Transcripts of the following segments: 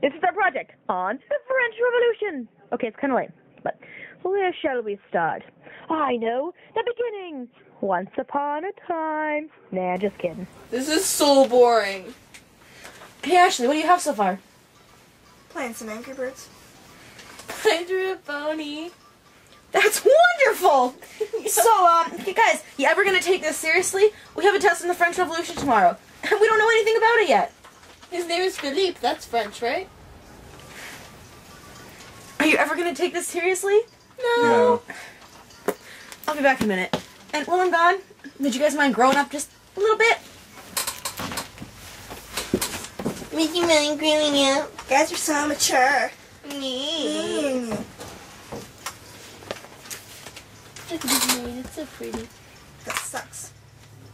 This is our project on the French Revolution. Okay, it's kind of late, but where shall we start? I know, the beginning. Once upon a time. Nah, just kidding. This is so boring. Hey Ashley, what do you have so far? Playing some Angry Birds. I drew a pony. That's wonderful! So, you guys, you ever gonna take this seriously? We have a test on the French Revolution tomorrow, and we don't know anything about it yet. His name is Philippe. That's French, right? Are you ever gonna take this seriously? No. I'll be back in a minute. And while I'm gone, would you guys mind growing up just a little bit? Would you mind growing up? You guys are so mature. Look at his name. It's so pretty. That sucks.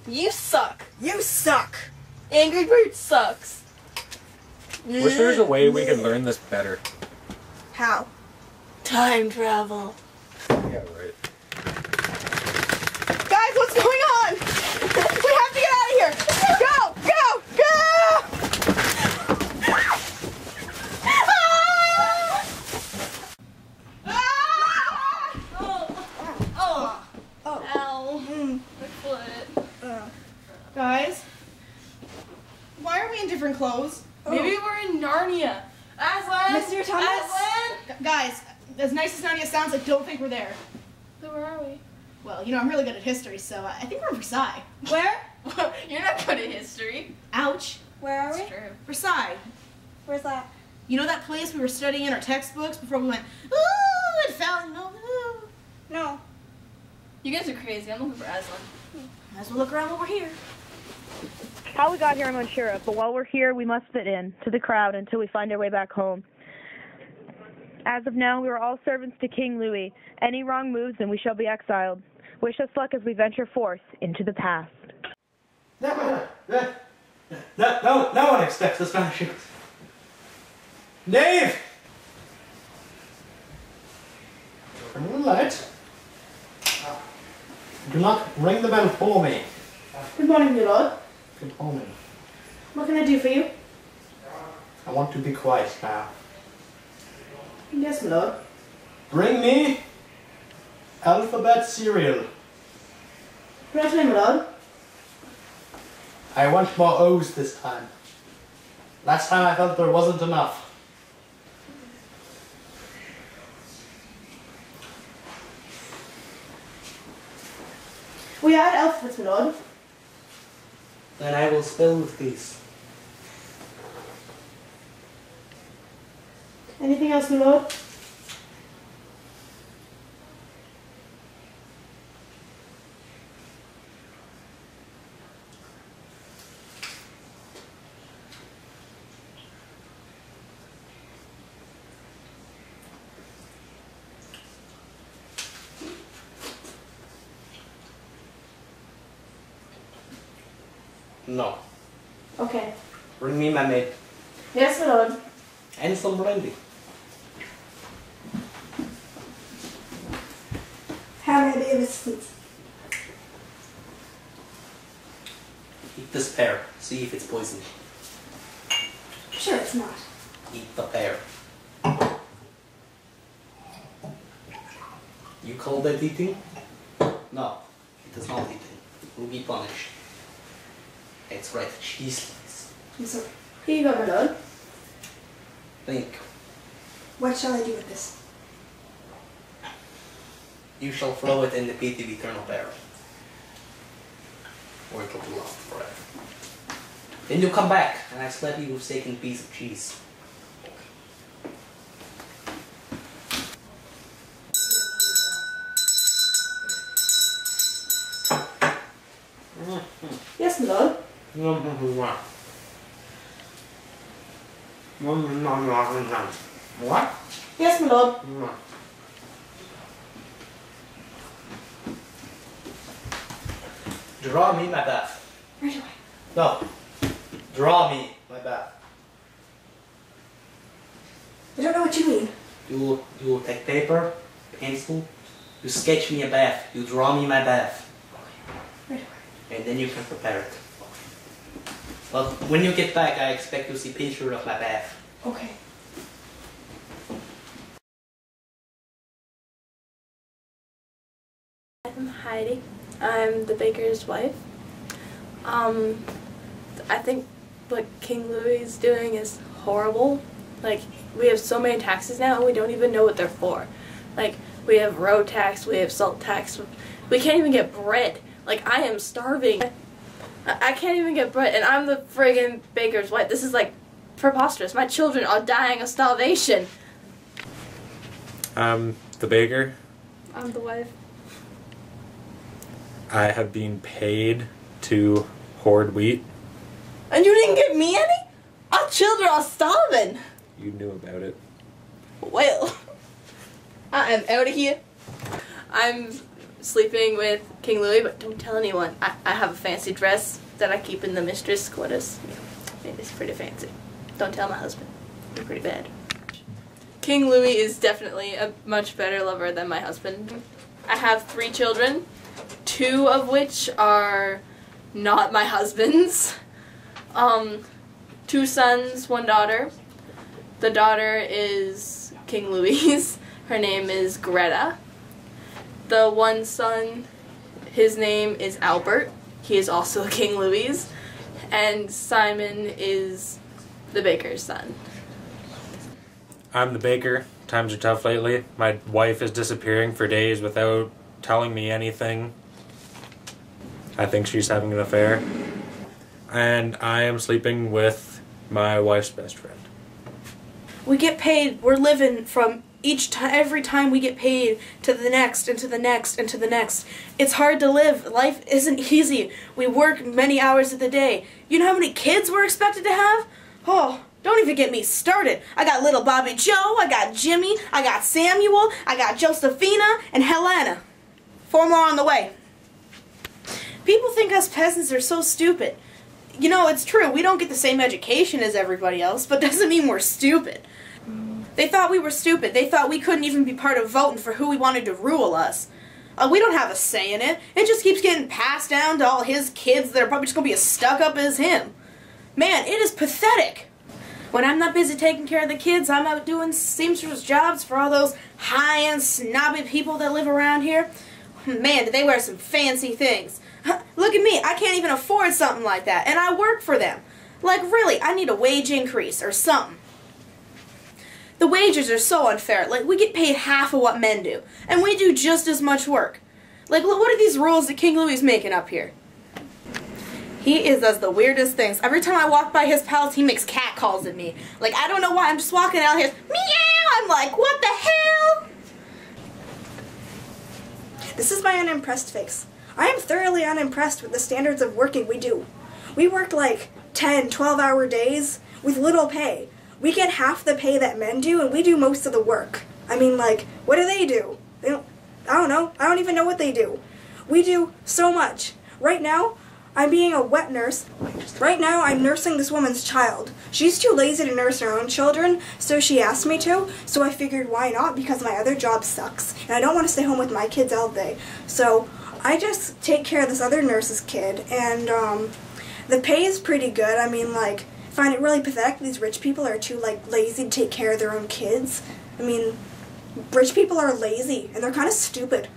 You suck. You suck! Angry Bird sucks. Wish there was a way we could learn this better. How? Time travel. Yeah, right. Guys, what's going on? We have to get out of here! Go! Go! Go! Ow. My foot. Guys, why are we in different clothes? Maybe we're in Narnia. Aslan! Mr. Thomas? Aslan! Guys, as nice as Narnia sounds, I don't think we're there. So where are we? Well, you know, I'm really good at history, so I think we're in Versailles. Where? You're not good at history. Ouch. Where are we? That's true. Versailles. Where's that? You know that place we were studying in our textbooks before we went, ooh, it fell, no, ooh. No. You guys are crazy. I'm looking for Aslan. Might as well look around while we're here. How we got here I'm unsure of, but while we're here, we must fit in to the crowd until we find our way back home. As of now, we are all servants to King Louis. Any wrong moves and we shall be exiled. Wish us luck as we venture forth into the past. No one expects this kind of shit. Dave! Turn on the light. Do not ring the bell for me. Good morning, my lord. Good morning. What can I do for you? I want to be quiet now. Yes, my lord. Bring me alphabet cereal. Right away, my lord. I want more O's this time. Last time I felt there wasn't enough. We add alphabets, my lord. Then I will spell with these. Anything else, my lord? No. Okay. Bring me my mate. Yes, my lord. And some brandy. How may I be of assistance? Eat this pear. See if it's poisoned. Sure it's not. Eat the pear. You call that eating? No, it is not eating. It will be punished. It's right, cheese slice. I'm sorry. Here you go, my lord. Think. What shall I do with this? You shall throw it in the pit of eternal peril. Or it will be lost forever. Then you come back, and I slap you with steak and a piece of cheese. Yes, my lord. What? Yes, my lord. Draw me my bath. Right away. No. Draw me my bath. I don't know what you mean. You take paper, pencil, you sketch me a bath, you draw me my bath. Right away. And then you can prepare it. But when you get back, I expect to see picture of my bath. Okay. I'm the baker's wife. I think what King Louis is doing is horrible. Like, we have so many taxes now and we don't even know what they're for. Like, we have road tax, we have salt tax, we can't even get bread. Like, I am starving. I can't even get bread and I'm the friggin' baker's wife. This is like preposterous. My children are dying of starvation. I'm the baker. I'm the wife. I have been paid to hoard wheat. And you didn't give me any? Our children are starving. You knew about it. Well, I am out of here. I'm sleeping with King Louis, but don't tell anyone. I have a fancy dress that I keep in the mistress quarters. It's pretty fancy. Don't tell my husband. You're pretty bad. King Louis is definitely a much better lover than my husband. I have 3 children, 2 of which are not my husband's. 2 sons, 1 daughter. The daughter is King Louis'. Her name is Greta. The 1 son, his name is Albert. He is also King Louis. And Simon is the baker's son. I'm the baker. Times are tough lately. My wife is disappearing for days without telling me anything. I think she's having an affair. And I am sleeping with my wife's best friend. We get paid. We're living from every time we get paid to the next and to the next and to the next. It's hard to live. Life isn't easy. We work many hours of the day. You know how many kids we're expected to have? Oh, don't even get me started. I got little Bobby Joe, I got Jimmy, I got Samuel, I got Josephina, and Helena. 4 more on the way. People think us peasants are so stupid. You know, it's true, we don't get the same education as everybody else, but doesn't mean we're stupid. They thought we were stupid. They thought we couldn't even be part of voting for who we wanted to rule us. We don't have a say in it. It just keeps getting passed down to all his kids that are probably just going to be as stuck up as him. Man, it is pathetic. When I'm not busy taking care of the kids, I'm out doing seamstress jobs for all those high-end, snobby people that live around here. Man, do they wear some fancy things. Look at me, I can't even afford something like that, and I work for them. Like, really, I need a wage increase or something. The wages are so unfair. Like, we get paid half of what men do, and we do just as much work. Like, what are these rules that King Louis is making up here? He does the weirdest things. Every time I walk by his palace, he makes cat calls at me. Like, I don't know why. I'm just walking out here, meow! I'm like, what the hell? This is my unimpressed face. I am thoroughly unimpressed with the standards of working we do. We work like 10, 12-hour days with little pay. We get half the pay that men do, and we do most of the work. I mean, like, what do? I don't know. I don't even know what they do. We do so much. Right now, I'm being a wet nurse. Right now, I'm nursing this woman's child. She's too lazy to nurse her own children, so she asked me to, so I figured why not, because my other job sucks, and I don't want to stay home with my kids all day. So I just take care of this other nurse's kid, and the pay is pretty good. I mean, like, I find it really pathetic these rich people are too, like, lazy to take care of their own kids. I mean, rich people are lazy, and they're kind of stupid.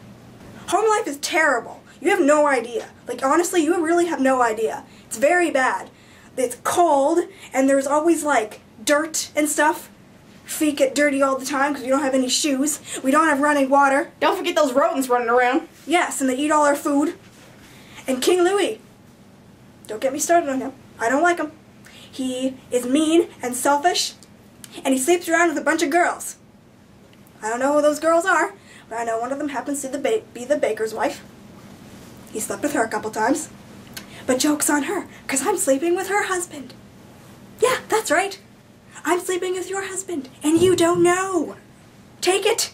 Home life is terrible. You have no idea. Like, honestly, you really have no idea. It's very bad. It's cold, and there's always, like, dirt and stuff. Feet get dirty all the time because we don't have any shoes. We don't have running water. Don't forget those rodents running around. Yes, and they eat all our food. And King Louis. Don't get me started on him. I don't like him. He is mean and selfish, and he sleeps around with a bunch of girls. I don't know who those girls are, but I know one of them happens to be the baker's wife. He slept with her a couple times. But joke's on her, because I'm sleeping with her husband. Yeah, that's right. I'm sleeping with your husband, and you don't know. Take it.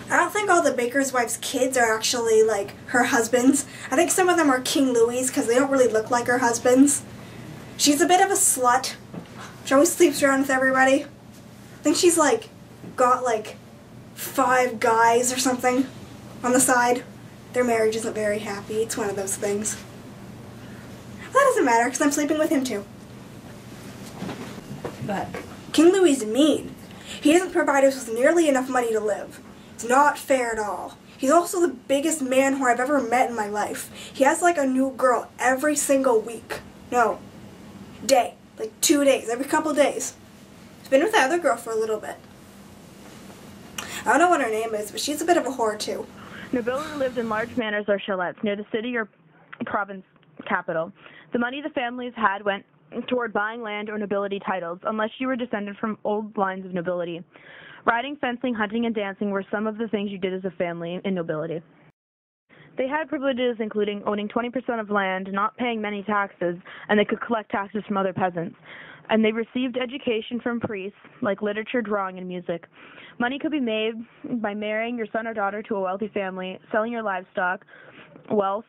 I don't think all the baker's wife's kids are actually, like, her husbands. I think some of them are King Louis, because they don't really look like her husbands. She's a bit of a slut. She always sleeps around with everybody. I think she's, like, got, like, 5 guys or something on the side. Their marriage isn't very happy. It's one of those things. But that doesn't matter, because I'm sleeping with him, too. But King Louis is mean. He doesn't provide us with nearly enough money to live. It's not fair at all. He's also the biggest man whore I've ever met in my life. He has like a new girl every single week. No, day. Like 2 days, every couple days. He's been with that other girl for a little bit. I don't know what her name is, but she's a bit of a whore too. Nobility lived in large manors or chalets near the city or province capital. The money the families had went toward buying land or nobility titles, unless you were descended from old lines of nobility. Riding, fencing, hunting, and dancing were some of the things you did as a family in nobility. They had privileges including owning 20% of land, not paying many taxes, and they could collect taxes from other peasants. And they received education from priests, like literature, drawing, and music. Money could be made by marrying your son or daughter to a wealthy family, selling your livestock, wealth,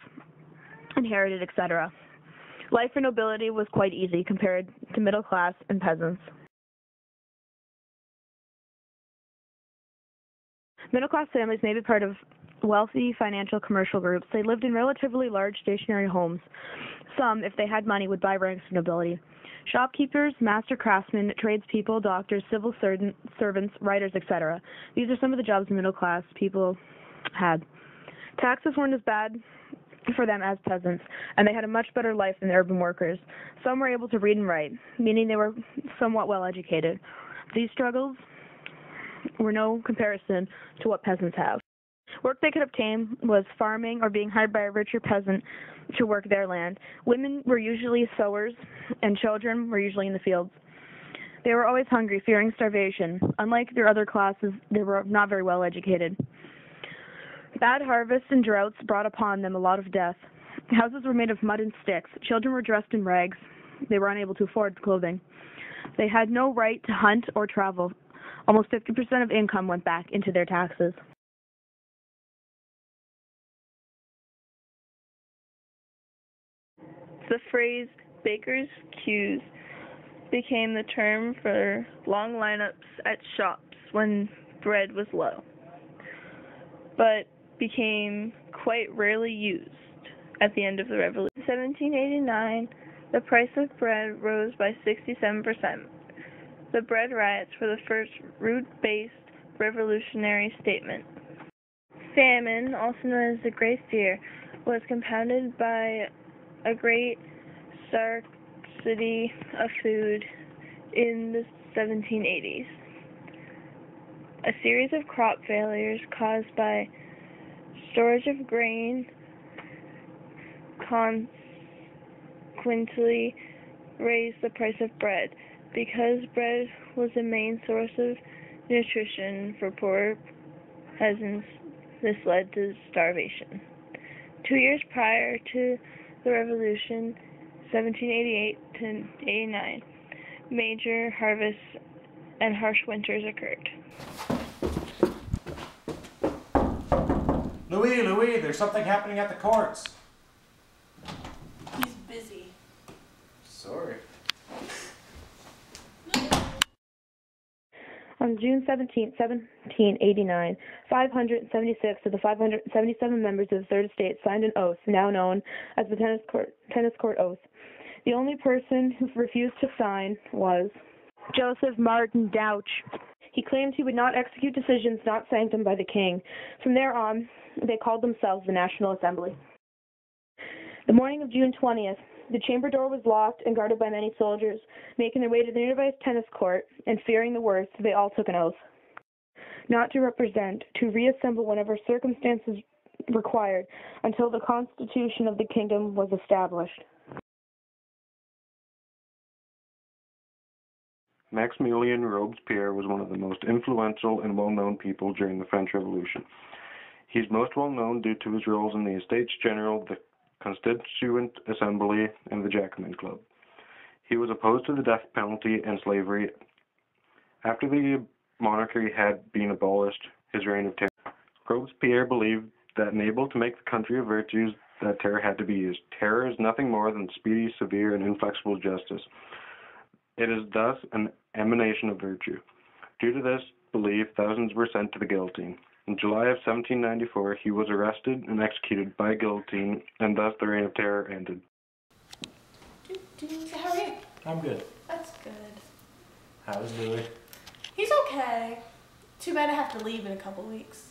inherited, etc. Life for nobility was quite easy compared to middle class and peasants. Middle class families may be part of wealthy financial commercial groups. They lived in relatively large stationary homes. Some, if they had money, would buy ranks of nobility. Shopkeepers, master craftsmen, tradespeople, doctors, civil servants, writers, etc. These are some of the jobs the middle class people had. Taxes weren't as bad for them as peasants, and they had a much better life than the urban workers. Some were able to read and write, meaning they were somewhat well educated. These struggles were no comparison to what peasants have. Work they could obtain was farming or being hired by a richer peasant to work their land. Women were usually sewers, and children were usually in the fields. They were always hungry, fearing starvation. Unlike their other classes, they were not very well educated. Bad harvests and droughts brought upon them a lot of death. Houses were made of mud and sticks. Children were dressed in rags. They were unable to afford clothing. They had no right to hunt or travel. Almost 50% of income went back into their taxes. The phrase baker's queues became the term for long lineups at shops when bread was low, but became quite rarely used at the end of the revolution. In 1789, the price of bread rose by 67%. The bread riots were the first root-based revolutionary statement. Famine, also known as the Great Fear, was compounded by a great scarcity of food in the 1780s. A series of crop failures caused by storage of grain consequently raised the price of bread. Because bread was the main source of nutrition for poor peasants, this led to starvation. 2 years prior to the Revolution, 1788 to 89, major harvests and harsh winters occurred. Louis, there's something happening at the courts. He's busy. Sorry. On June 17, 1789, 576 of the 577 members of the Third Estate signed an oath, now known as the Tennis Court Oath. The only person who refused to sign was Joseph Martin Douch. He claimed he would not execute decisions not sanctioned by the king. From there on, they called themselves the National Assembly. The morning of June 20th, the chamber door was locked and guarded by many soldiers. Making their way to the nearby tennis court and fearing the worst, they all took an oath. Not to represent, to reassemble whenever circumstances required, until the constitution of the kingdom was established. Maximilien Robespierre was one of the most influential and well-known people during the French Revolution. He's most well known due to his roles in the Estates General, the Constituent Assembly, and the Jacobin Club. He was opposed to the death penalty and slavery. After the monarchy had been abolished, his reign of terror. Robespierre believed that unable to make the country of virtues, that terror had to be used. Terror is nothing more than speedy, severe, and inflexible justice. It is thus an emanation of virtue. Due to this belief, thousands were sent to the guillotine. In July of 1794, he was arrested and executed by guillotine, and thus the reign of terror ended. So how are you? I'm good. That's good. How's Louis? He's okay. Too bad I have to leave in a couple weeks.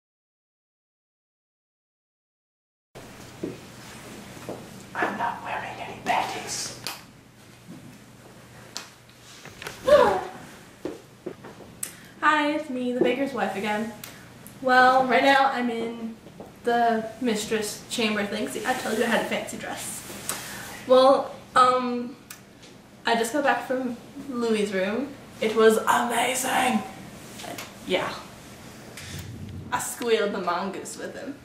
Hi, it's me, the baker's wife again. Well, right now I'm in the mistress chamber thing. See, I told you I had a fancy dress. Well, I just got back from Louis's room. It was amazing. Yeah. I squealed the mongoose with him.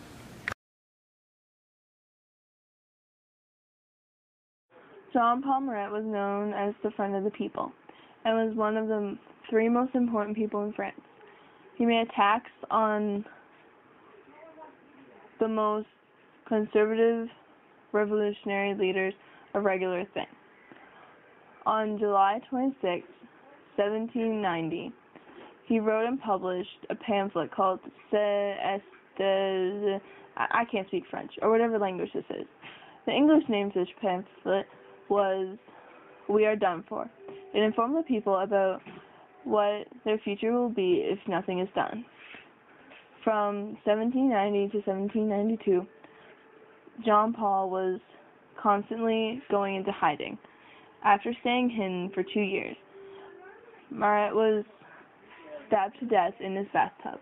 Jean-Paul Marat was known as the friend of the people and was one of the 3 most important people in France. He made attacks on the most conservative revolutionary leaders a regular thing. On July 26, 1790, he wrote and published a pamphlet called I can't speak French, or whatever language this is. The English name for this pamphlet was We Are Done For. It informed the people about what their future will be if nothing is done. From 1790 to 1792, Jean-Paul was constantly going into hiding. After staying hidden for 2 years, Marat was stabbed to death in his bathtub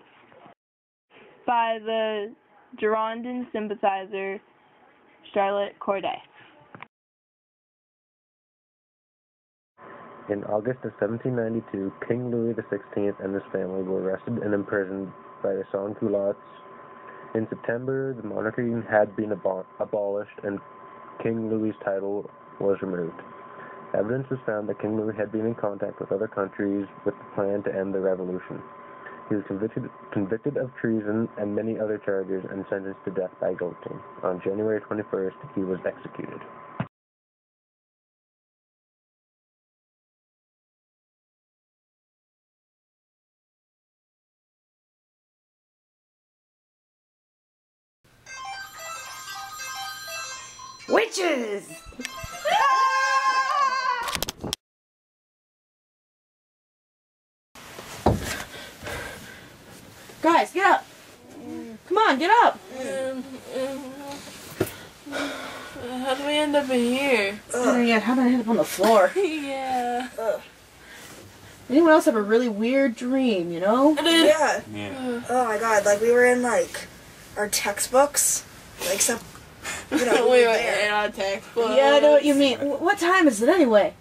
by the Girondin sympathizer Charlotte Corday. In August of 1792, King Louis XVI and his family were arrested and imprisoned by the sans-culottes. In September, the monarchy had been abolished and King Louis's title was removed. Evidence was found that King Louis had been in contact with other countries with the plan to end the revolution. He was convicted of treason and many other charges and sentenced to death by guillotine. On January 21st, he was executed. Witches! Guys, get up! Come on, get up! How do we end up in here? Yeah, how did I end up on the floor? Yeah. Anyone else have a really weird dream, you know? Yeah. Yeah. Oh my god, like we were in like our textbooks. Like some, you know, We were in our textbook. Yeah, I know what you mean. What time is it anyway?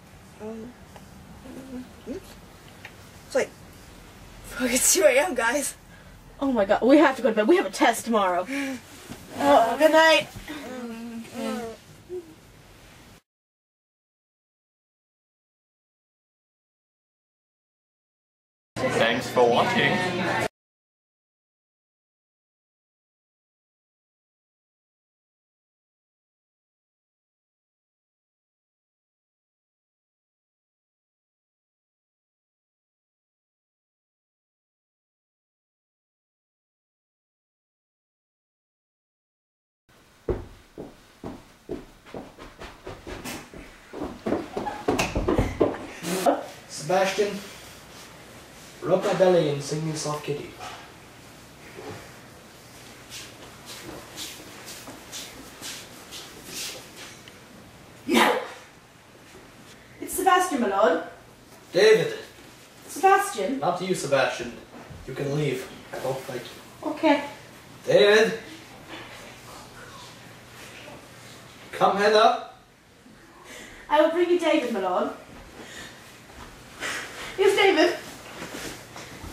It's like, fuck, it's 2 a.m., guys. Oh my god, we have to go to bed. We have a test tomorrow. Oh, good night. Thanks for watching. Sebastian, rub my belly and sing me a soft kitty. No! It's Sebastian, my lord. David! Sebastian? Not you, Sebastian. You can leave. Oh, thank you. Okay. David! Come head up. I will bring you David, my lord. Here's David.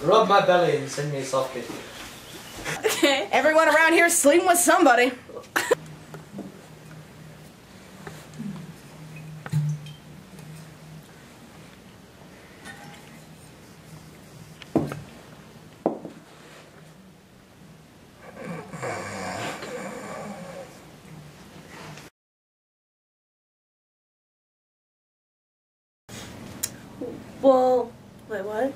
Rub my belly and sing me a soft kitty. Okay. Everyone around here is sleeping with somebody. Well, wait, what?